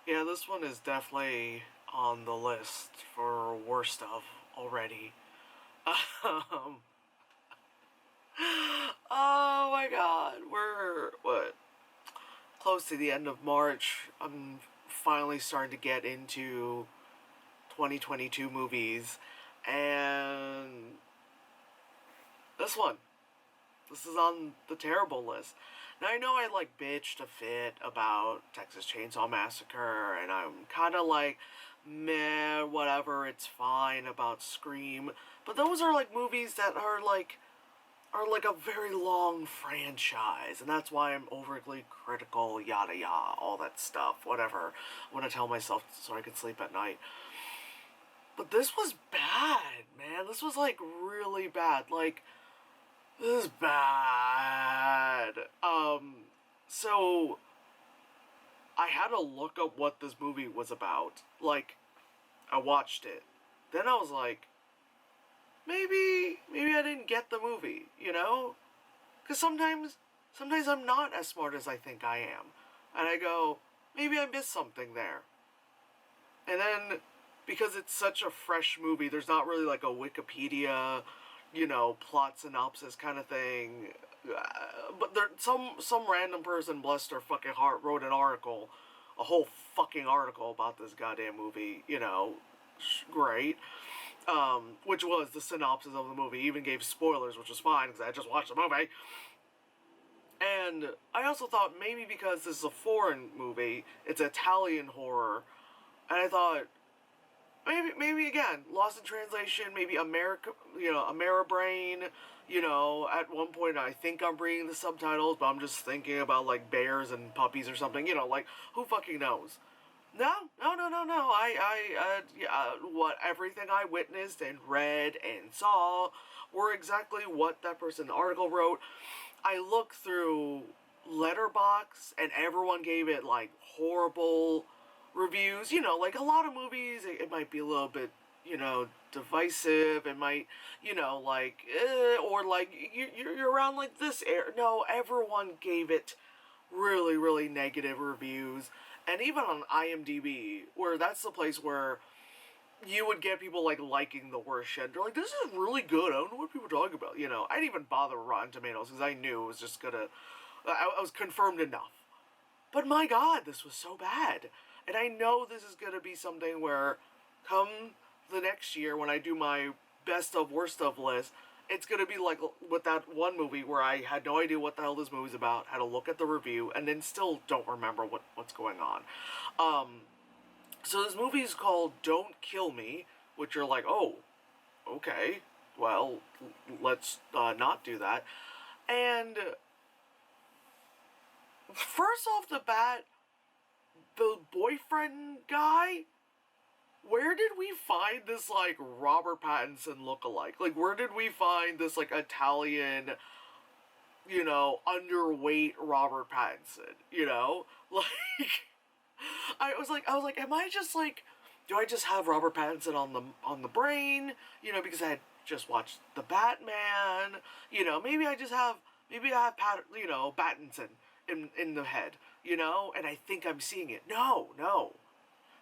Yeah, this one is definitely on the list for worst of already. Um, oh my god, we're what? Close to the end of March. I'm finally starting to get into 2022 movies, and this one. This is on the terrible list. Now I know I bitched a fit about Texas Chainsaw Massacre, and I'm kind of like, meh, whatever, it's fine about Scream. But those are movies that are a very long franchise, and that's why I'm overly critical, yada yada, all that stuff, whatever. I want to tell myself so I can sleep at night. But this was bad, man. This was really bad. This is bad. So I had to look up what this movie was about. I watched it. Then I was like, maybe I didn't get the movie, you know? Because sometimes I'm not as smart as I think I am. And I go, maybe I missed something there. And then, because it's such a fresh movie, there's not really a Wikipedia, plot synopsis kind of thing. But there, some random person, bless their fucking heart, wrote an article, a whole fucking article about this goddamn movie. Great. Which was the synopsis of the movie. Even gave spoilers, which was fine because I just watched the movie. And I also thought maybe because this is a foreign movie, it's Italian horror, and I thought maybe again, lost in translation, maybe Ameribrain, at one point I think I'm reading the subtitles, but I'm just thinking about bears and puppies or something, who fucking knows? No. What everything I witnessed and read and saw were exactly what that person article wrote. I looked through Letterbox and everyone gave it horrible reviews. A lot of movies, it might be a little bit, divisive. It might, or you're around this air. No, everyone gave it really, really negative reviews. And even on IMDb, where that's the place where you would get people liking the worst shit. They're like, this is really good. I don't know what people are talking about. I didn't even bother with Rotten Tomatoes because I knew it was just gonna. I was confirmed enough. But my god, this was so bad. And I know this is gonna be something where, come the next year when I do my best of worst of list, it's gonna be like with that one movie where I had no idea what the hell this movie's about, had to look at the review, and then still don't remember what's going on. So this movie is called Don't Kill Me, which you're like, oh, okay, well, let's not do that. And first off the bat, the boyfriend guy, where did we find this Robert Pattinson look-alike? Where did we find this Italian, underweight Robert Pattinson? I was like, am I just do I just have Robert Pattinson on the brain? Because I had just watched the Batman. Maybe I have Pattinson in the head. And I think I'm seeing it. No.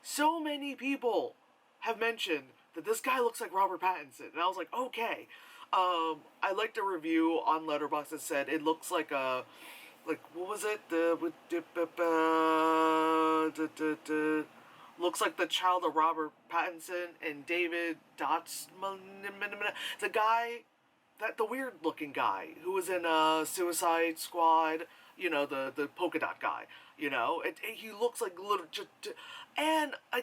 So many people have mentioned that this guy looks like Robert Pattinson, and I was like, okay. I liked a review on Letterboxd that said it looks like a what was it? Looks like the child of Robert Pattinson and David Dotsman, the guy, the weird looking guy who was in Suicide Squad. The polka dot guy. He looks like little. And I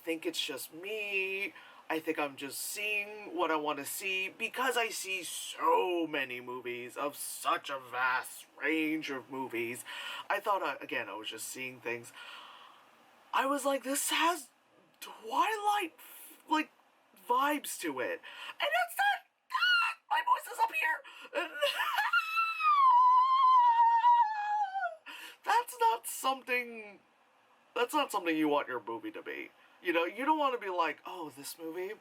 think it's just me. I think I'm just seeing what I want to see because I see so many movies of such a vast range of movies. I thought, I was just seeing things. I was like, this has Twilight, vibes to it. And that's not. My voice is up here. That's not something. That's not something you want your movie to be. You don't want to be like, oh, this movie?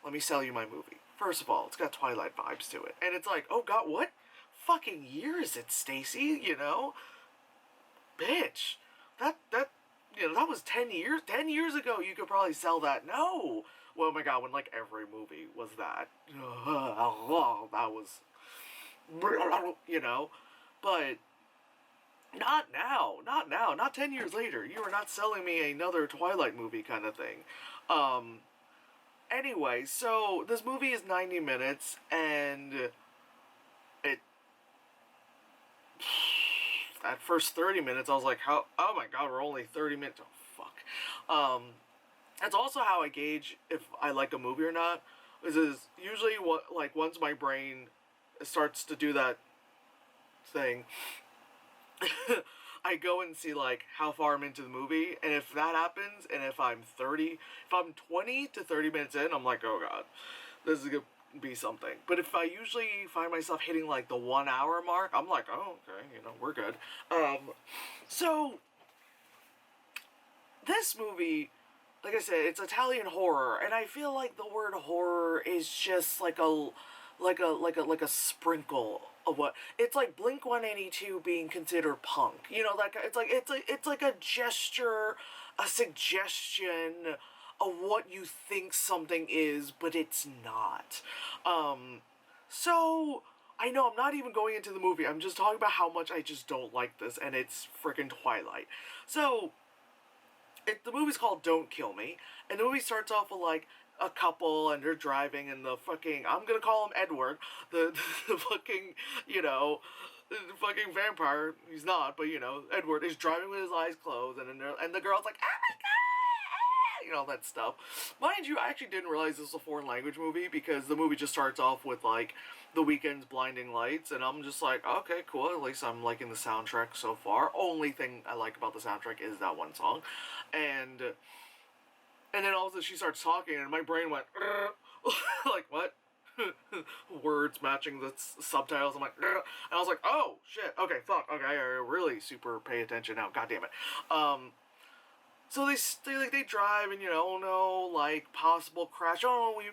Let me sell you my movie. First of all, it's got Twilight vibes to it. And it's like, oh god, what fucking year is it, Stacy? Bitch. That that was 10 years. 10 years ago, you could probably sell that. No. Well, oh my god, when like every movie was that. That was, but not now. Not now. Not 10 years later. You are not selling me another Twilight movie kind of thing. Um, anyway, so this movie is 90 minutes, and it. That first 30 minutes, I was like, how? Oh my god, we're only 30 minutes. Oh, fuck. That's also how I gauge if I like a movie or not. Is usually what, like, once my brain starts to do that thing, I go and see like how far I'm into the movie, and if that happens, and if I'm 20 to 30 minutes in, I'm like, oh god, this is gonna be something. But if I usually find myself hitting like the 1 hour mark, I'm like, oh okay, we're good. So this movie, like I said, it's Italian horror, and I feel like the word horror is just like a sprinkle of what it's like. Blink 182 being considered punk, like it's like a gesture, a suggestion of what you think something is, but it's not. So I know I'm not even going into the movie. I'm just talking about how much I just don't like this, and it's freaking Twilight. So the movie's called Don't Kill Me, and the movie starts off with like a couple, and they're driving, and the fucking, I'm gonna call him Edward, the fucking, the fucking vampire, he's not, but Edward is driving with his eyes closed, and the girl's like, oh my god, that stuff. Mind you, I actually didn't realize this was a foreign language movie, because the movie just starts off with like The Weeknd's Blinding Lights, and I'm just like, okay, cool, at least I'm liking the soundtrack so far. Only thing I like about the soundtrack is that one song. And then all of a sudden she starts talking, and my brain went, like, what? Words matching the subtitles. I'm like, and I was like, oh, shit, okay, fuck, okay, I really super pay attention now, god damn it. So they drive, and, oh no, like, possible crash, oh, we,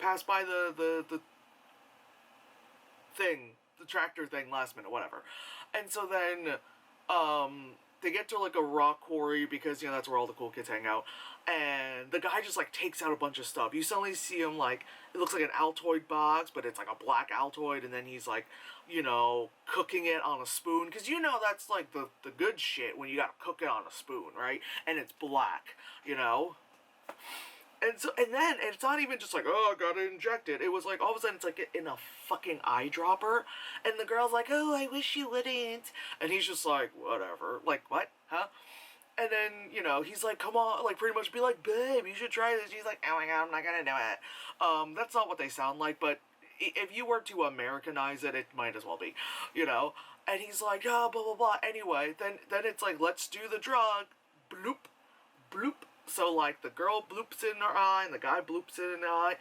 pass by the thing, the tractor thing last minute, whatever. And so then, they get to like a rock quarry, because that's where all the cool kids hang out, and the guy just like takes out a bunch of stuff. You suddenly see him, like, it looks like an Altoid box, but it's like a black Altoid, and then he's like, cooking it on a spoon, because that's like the good shit when you gotta cook it on a spoon, right? And it's black. And then it's not even just like, oh, I gotta inject it. It was like, all of a sudden it's like in a fucking eyedropper. And the girl's like, oh, I wish you wouldn't. And he's just like, whatever. Like, what? Huh? And then, he's like, come on, like, pretty much be like, babe, you should try this. She's like, oh my god, I'm not gonna do it. That's not what they sound like, but if you were to Americanize it, it might as well be, And he's like, oh, blah, blah, blah. Anyway, then it's like, let's do the drug. Bloop, bloop. So, like, the girl bloops in her eye, and the guy bloops in the eye.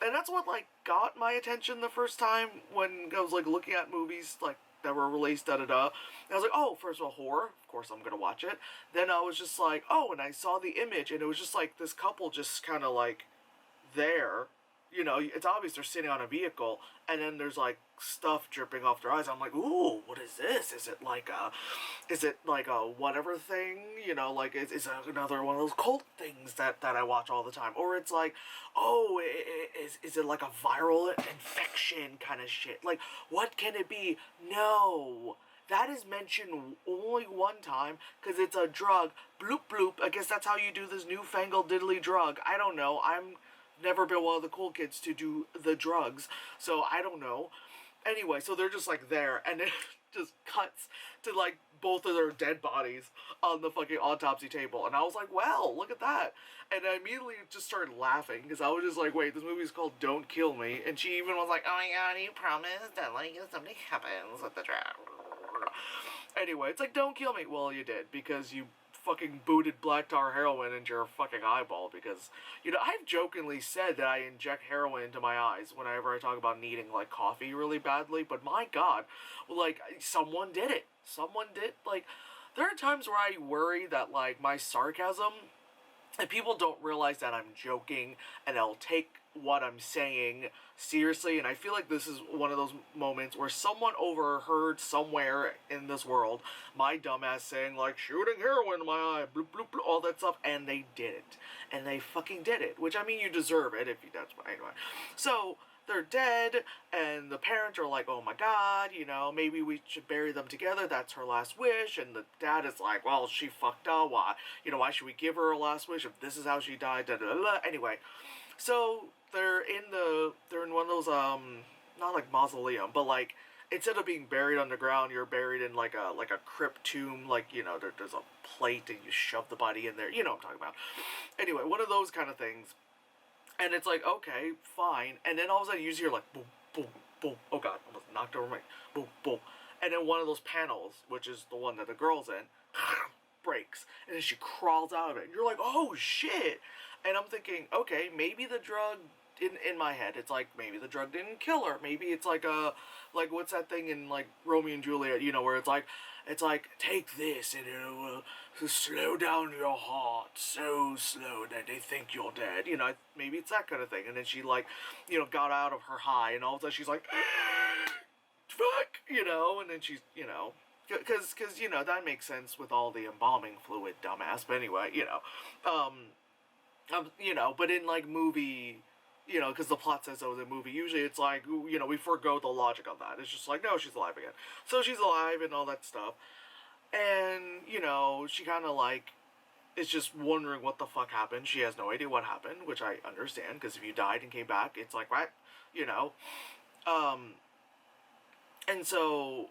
And that's what, like, got my attention the first time when I was, like, looking at movies, like, that were released, da-da-da. And I was like, oh, first of all, horror. Of course I'm gonna watch it. Then I was just like, oh, and I saw the image, and it was just, like, this couple just kind of, like, there. It's obvious they're sitting on a vehicle, and then there's, like, stuff dripping off their eyes. I'm like, ooh, what is this? Is it like a whatever thing? Like, is another one of those cult things that I watch all the time? Or it's like, oh, is it like a viral infection kind of shit? Like, what can it be? No. That is mentioned only one time, because it's a drug. Bloop, bloop. I guess that's how you do this newfangled diddly drug. I don't know. I'm never been one of the cool kids to do the drugs, so I don't know. Anyway, so they're just like there, and it just cuts to like both of their dead bodies on the fucking autopsy table, and I was like, wow, look at that. And I immediately just started laughing, because I was just like, wait, this movie's called Don't Kill Me, and she even was like, oh my god, you promised that like if something happens with the trap. Anyway, it's like, don't kill me. Well, you did, because you fucking booted black tar heroin into your fucking eyeball, because, I've jokingly said that I inject heroin into my eyes whenever I talk about needing, like, coffee really badly, but my god, like, someone did it. Someone did, like, there are times where I worry that, like, my sarcasm, and people don't realize that I'm joking, and they'll take what I'm saying seriously, and I feel like this is one of those moments where someone overheard somewhere in this world my dumbass saying, like, shooting heroin in my eye, bloop, bloop, bloop, all that stuff, and they did it. And they fucking did it, which, I mean, you deserve it if you, that's what, anyway. So, they're dead, and the parents are like, oh my god, you know, maybe we should bury them together, that's her last wish, and the dad is like, well, she fucked up, why, you know, why should we give her a last wish if this is how she died, da da da. Anyway, so they're in one of those, not like mausoleum, but like, instead of being buried underground, you're buried in like a crypt tomb, like, you know, there's a plate and you shove the body in there, you know what I'm talking about. Anyway, one of those kind of things. And it's like, okay, fine. And then all of a sudden you hear like, boom, boom, boom. Oh god, almost knocked over my, boom, boom. And then one of those panels, which is the one that the girl's in, breaks. And then she crawls out of it. And you're like, oh shit. And I'm thinking, okay, maybe the drug, in my head, it's like, maybe the drug didn't kill her. Maybe it's like what's that thing in like Romeo and Juliet, you know, where it's like, take this and it will slow down your heart so slow that they think you're dead. You know, maybe it's that kind of thing. And then she, like, you know, got out of her high, and all of a sudden she's like, fuck, you know, and then she's, you know, because, you know, that makes sense with all the embalming fluid, dumbass. But anyway, you know, but in, like, movie, you know, because the plot says so in the movie, usually it's like, you know, we forgo the logic of that. It's just like, no, she's alive again. So she's alive and all that stuff. And, you know, she kind of, like, is just wondering what the fuck happened. She has no idea what happened, which I understand, because if you died and came back, it's like, what? You know? And so,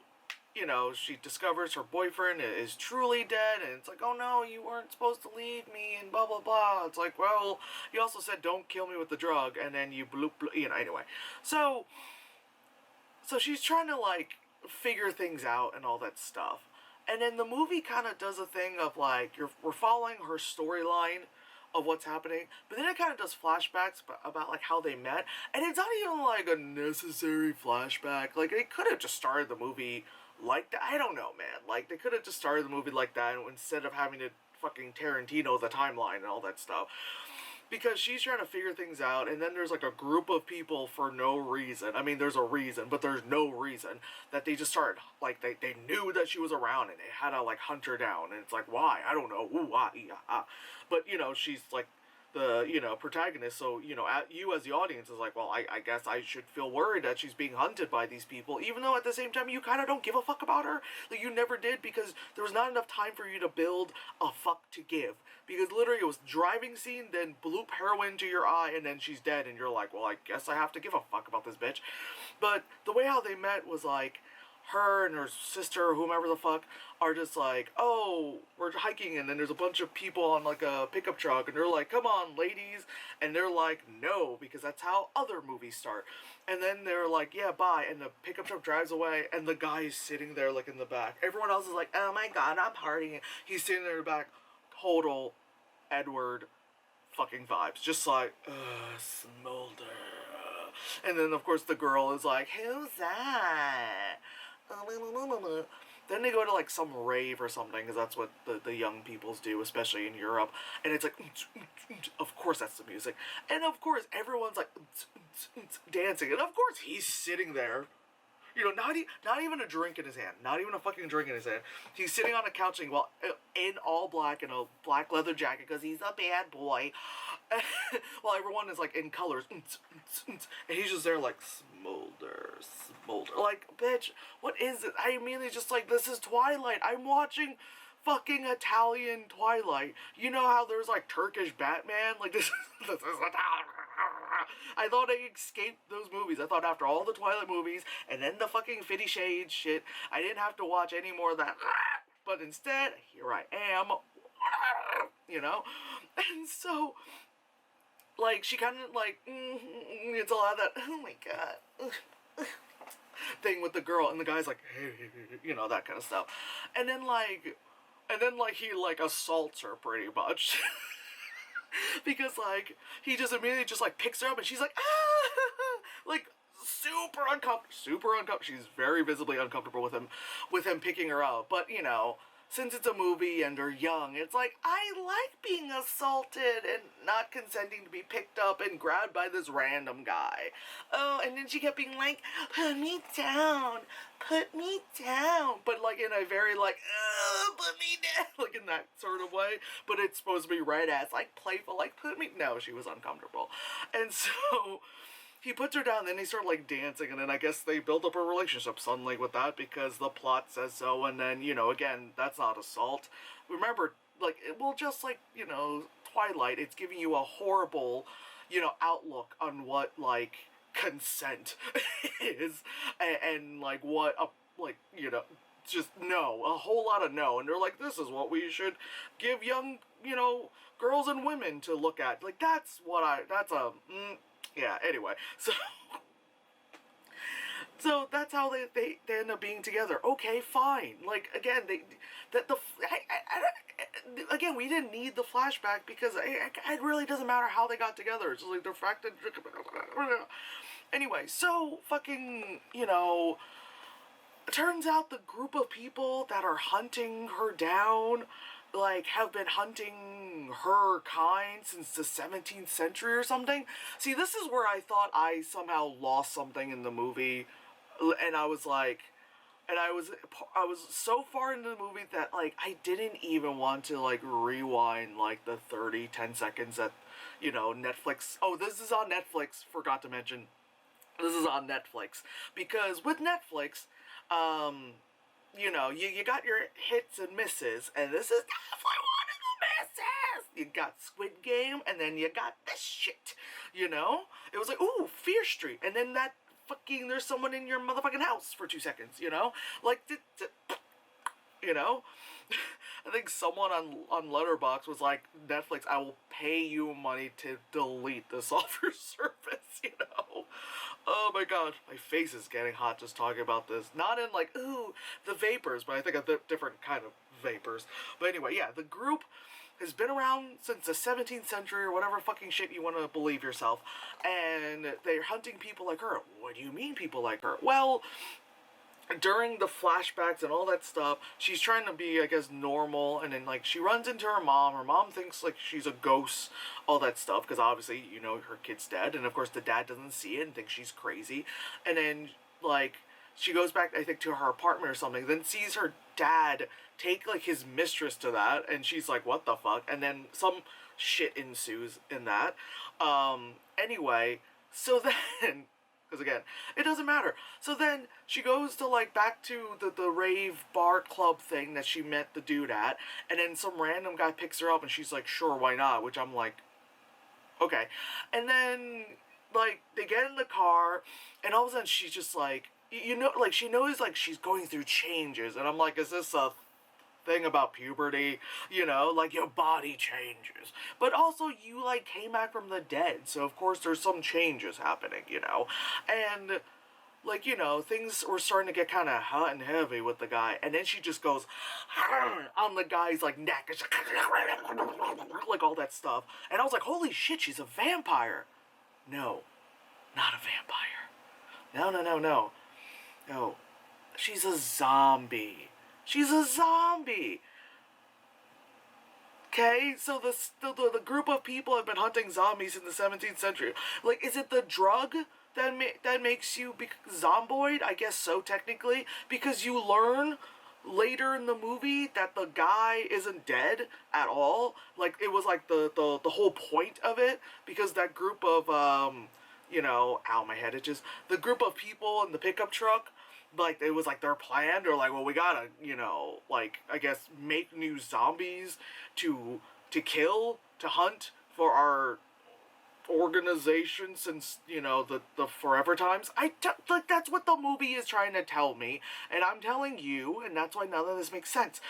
you know, she discovers her boyfriend is truly dead, and it's like, oh no, you weren't supposed to leave me, and blah, blah, blah. It's like, well, you also said don't kill me with the drug, and then you bloop, bloop, you know, anyway. So she's trying to, like, figure things out and all that stuff. And then the movie kind of does a thing of, like, we're following her storyline of what's happening, but then it kind of does flashbacks about, like, how they met, and it's not even, like, a necessary flashback. Like, they could have just started the movie like that. I don't know, man. Like, they could have just started the movie like that instead of having to fucking Tarantino the timeline and all that stuff. Because she's trying to figure things out, and then there's, like, a group of people for no reason. I mean, there's a reason, but there's no reason that they just started, like, they knew that she was around, and they had to, like, hunt her down, and it's like, why? I don't know. Ooh, ah, yeah, ah. But, you know, she's, like, the, you know, protagonist, so, you know, you as the audience is like, well, I guess I should feel worried that she's being hunted by these people, even though at the same time you kind of don't give a fuck about her. Like, you never did, because there was not enough time for you to build a fuck to give. Because literally it was driving scene, then bloop heroin to your eye, and then she's dead, and you're like, well, I guess I have to give a fuck about this bitch. But the way how they met was like, her and her sister, or whomever the fuck, are just like, oh, we're hiking, and then there's a bunch of people on, like, a pickup truck, and they're like, come on, ladies, and they're like, no, because that's how other movies start. And then they're like, yeah, bye, and the pickup truck drives away, and the guy is sitting there, like, in the back. Everyone else is like, oh my god, I'm partying. He's sitting there in the back, total Edward fucking vibes, just like, smolder. And then, of course, the girl is like, who's that? Then they go to, like, some rave or something, because that's what the young peoples do, especially in Europe. And it's like, of course that's the music. And of course everyone's like dancing. And of course he's sitting there, you know, not even a drink in his hand. Not even a fucking drink in his hand. He's sitting on a couch in all black, in a black leather jacket, because he's a bad boy. While everyone is, like, in colors. And he's just there like, smolder, smolder. Like, bitch, what is it? I immediately just like, this is Twilight. I'm watching fucking Italian Twilight. You know how there's, like, Turkish Batman? Like, this is Italian. I thought I escaped those movies. I thought after all the Twilight movies, and then the fucking 50 Shades shit, I didn't have to watch any more of that. But instead, here I am. You know? And so, like, she kind of, like, it's a lot of that, oh my god, thing with the girl, and the guy's like, hey, you know, that kind of stuff. And then, like, he, like, assaults her pretty much. Because, like, he just immediately just, like, picks her up, and she's like, ah! Like, super uncomfortable. She's very visibly uncomfortable with him picking her up. But, you know, since it's a movie and they're young, it's like, I like being assaulted and not consenting to be picked up and grabbed by this random guy. Oh, and then she kept being like, put me down, put me down. But like in a very like, put me down, like in that sort of way. But it's supposed to be right as like playful, like put me. No, she was uncomfortable. And so he puts her down, then they start like dancing, and then I guess they build up a relationship suddenly with that because the plot says so. And then, you know, again, that's not assault. Remember, like, well, just like, you know, Twilight, it's giving you a horrible, you know, outlook on what like consent is, and like what a, like, you know, just no, a whole lot of no. And they're like, this is what we should give young, you know, girls and women to look at. Like, that's what that's a yeah, anyway, so that's how they end up being together. Okay, fine. Like, again, again, we didn't need the flashback because it really doesn't matter how they got together. It's just like the fact that anyway, so fucking, you know, it turns out the group of people that are hunting her down, like, have been hunting her kind since the 17th century or something. See, this is where I thought I somehow lost something in the movie, and I was like, and I was so far into the movie that, like, I didn't even want to, like, rewind, like, the 10 seconds that, you know, Netflix, oh, this is on Netflix, forgot to mention, this is on Netflix, because with Netflix, you know, you got your hits and misses, and this is definitely one of the misses. You got Squid Game, and then you got this shit, you know? It was like, ooh, Fear Street, and then that fucking, there's someone in your motherfucking house for 2 seconds, you know? Like, you know? I think someone on Letterboxd was like, Netflix, I will pay you money to delete this off your service, you know? Oh my god, my face is getting hot just talking about this. Not in like, ooh, the vapors, but I think a different kind of vapors. But anyway, yeah, the group has been around since the 17th century or whatever fucking shit you want to believe yourself. And they're hunting people like her. What do you mean people like her? Well, during the flashbacks and all that stuff, she's trying to be, I guess, normal, and then, like, she runs into her mom. Her mom thinks, like, she's a ghost, all that stuff, because obviously, you know, her kid's dead, and of course the dad doesn't see it and thinks she's crazy, and then, like, she goes back, I think, to her apartment or something, then sees her dad take, like, his mistress to that, and she's like, what the fuck, and then some shit ensues in that. Anyway, so then, because again, it doesn't matter. So then she goes to, like, back to the rave bar club thing that she met the dude at, and then some random guy picks her up and she's like, sure, why not? Which I'm like, okay. And then, like, they get in the car, and all of a sudden she's just like, you know, like, she knows, like, she's going through changes, and I'm like, is this a thing about puberty, you know, like your body changes, but also you like came back from the dead, so of course there's some changes happening, you know, and like, you know, things were starting to get kind of hot and heavy with the guy, and then she just goes on the guy's like neck, like all that stuff, and I was like, holy shit, she's a vampire. No, not a vampire. No, she's a zombie. She's a zombie. Okay, so the group of people have been hunting zombies in the 17th century. Like, is it the drug that makes you be zomboid? I guess so, technically, because you learn later in the movie that the guy isn't dead at all. Like, it was like the whole point of it, because that group of you know, ow, my head itches. The group of people in the pickup truck, like, it was like their plan. They're like, well, we gotta, you know, like, I guess make new zombies to kill, to hunt for our organization since, you know, the forever times. Like, that's what the movie is trying to tell me, and I'm telling you, and that's why none of this makes sense.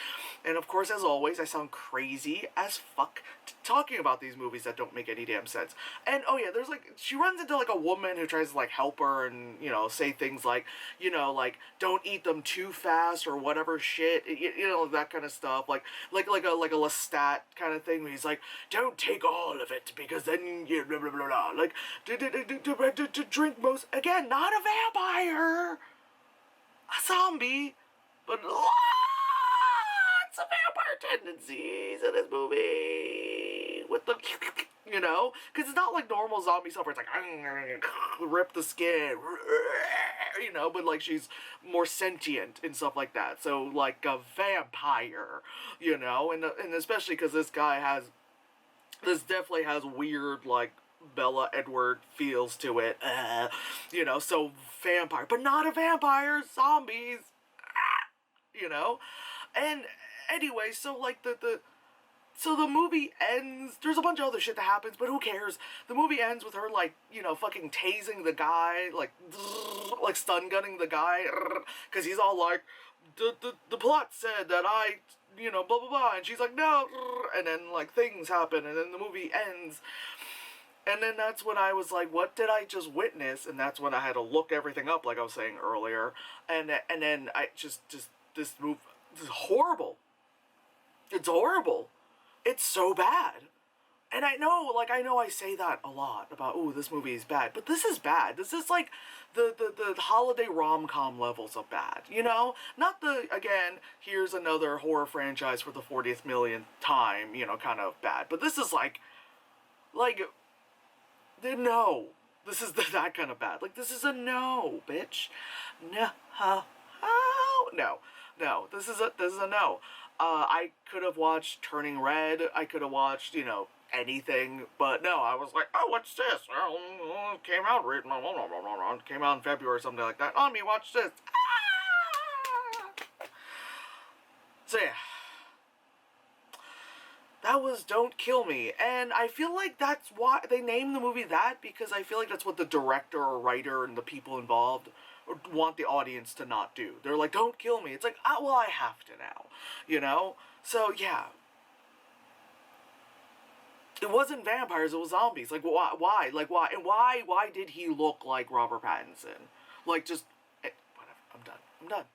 And of course, as always, I sound crazy as fuck talking about these movies that don't make any damn sense. And oh yeah, there's like, she runs into like a woman who tries to like help her and, you know, say things like, you know, like, don't eat them too fast or whatever shit, you know, that kind of stuff, like a Lestat kind of thing, where he's like, don't take all of it because then you blah blah blah blah, like, to drink most, again, not a vampire, a zombie, but lots of tendencies in this movie with the, you know, because it's not like normal zombie stuff where it's like rip the skin, you know, but like she's more sentient and stuff like that. So like a vampire, you know, and especially because this definitely has weird like Bella Edward feels to it, you know. So vampire, but not a vampire, zombies, you know. And anyway, so like so the movie ends. There's a bunch of other shit that happens, but who cares? The movie ends with her like, you know, fucking tasing the guy, like stun gunning the guy, because he's all like, the plot said that I, you know, blah blah blah, and she's like, no, and then like things happen, and then the movie ends. And then that's when I was like, what did I just witness? And that's when I had to look everything up, like I was saying earlier. And then I just this movie is horrible. It's horrible. It's so bad. And I know I say that a lot about, oh, this movie is bad. But this is bad. This is like the holiday rom-com levels of bad, you know? Not the, again, here's another horror franchise for the 40th millionth time, you know, kind of bad. But this is like, no. This is that kind of bad. Like, this is a no, bitch. No. No. No. This is a no. I could have watched Turning Red. I could have watched, you know, anything. But no, I was like, oh, what's this? Well, it came out came out in February or something like that. On me, watch this. So yeah. That was Don't Kill Me. And I feel like that's why they named the movie that, because I feel like that's what the director or writer and the people involved want the audience to not do. They're like, don't kill me. It's like, well, I have to now, you know? So, yeah. It wasn't vampires, it was zombies. Like, why? Like, why? And why did he look like Robert Pattinson? Like, just, whatever. I'm done.